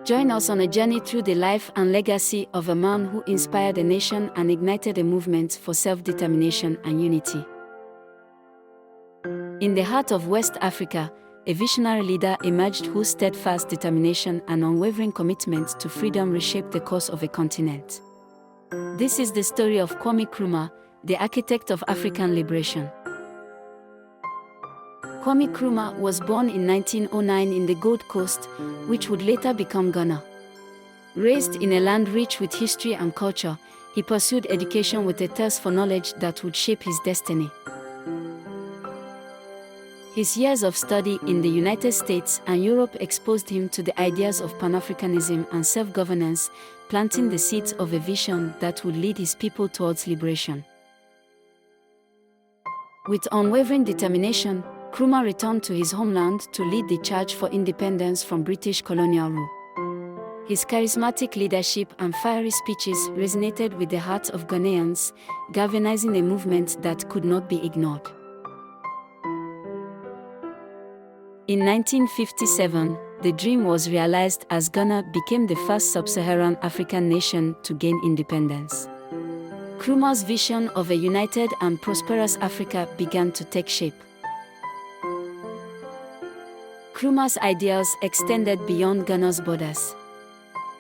Join us on a journey through the life and legacy of a man who inspired a nation and ignited a movement for self-determination and unity. In the heart of West Africa, a visionary leader emerged whose steadfast determination and unwavering commitment to freedom reshaped the course of a continent. This is the story of Kwame Nkrumah, the architect of African liberation. Kwame Nkrumah was born in 1909 in the Gold Coast, which would later become Ghana. Raised in a land rich with history and culture, he pursued education with a thirst for knowledge that would shape his destiny. His years of study in the United States and Europe exposed him to the ideas of Pan-Africanism and self-governance, planting the seeds of a vision that would lead his people towards liberation. With unwavering determination, Nkrumah returned to his homeland to lead the charge for independence from British colonial rule. His charismatic leadership and fiery speeches resonated with the hearts of Ghanaians, galvanizing a movement that could not be ignored. In 1957, the dream was realized as Ghana became the first sub-Saharan African nation to gain independence. Nkrumah's vision of a united and prosperous Africa began to take shape. Nkrumah's ideals extended beyond Ghana's borders.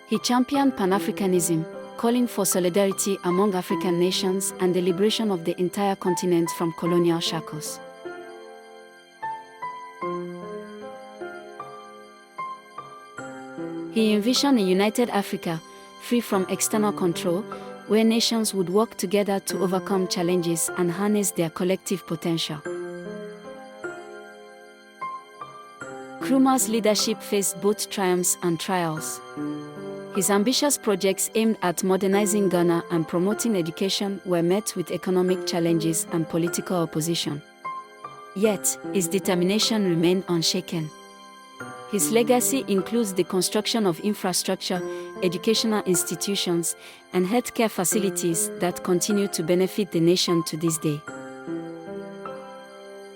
He championed Pan-Africanism, calling for solidarity among African nations and the liberation of the entire continent from colonial shackles. He envisioned a united Africa, free from external control, where nations would work together to overcome challenges and harness their collective potential. Nkrumah's leadership faced both triumphs and trials. His ambitious projects aimed at modernizing Ghana and promoting education were met with economic challenges and political opposition. Yet, his determination remained unshaken. His legacy includes the construction of infrastructure, educational institutions, and healthcare facilities that continue to benefit the nation to this day.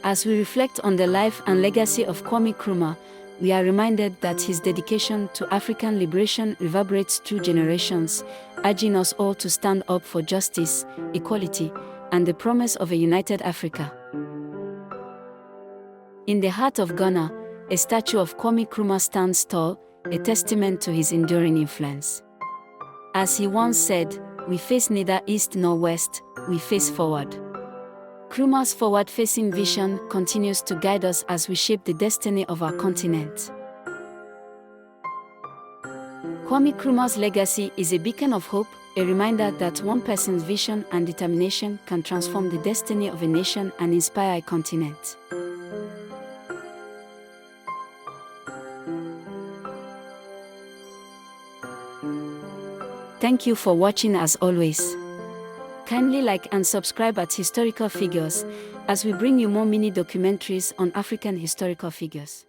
As we reflect on the life and legacy of Kwame Nkrumah, we are reminded that his dedication to African liberation reverberates through generations, urging us all to stand up for justice, equality, and the promise of a united Africa. In the heart of Ghana, a statue of Kwame Nkrumah stands tall, a testament to his enduring influence. As he once said, "We face neither east nor west, we face forward." Nkrumah's forward-facing vision continues to guide us as we shape the destiny of our continent. Kwame Nkrumah's legacy is a beacon of hope, a reminder that one person's vision and determination can transform the destiny of a nation and inspire a continent. Thank you for watching as always. Kindly like and subscribe at Historical Figures, as we bring you more mini documentaries on African historical figures.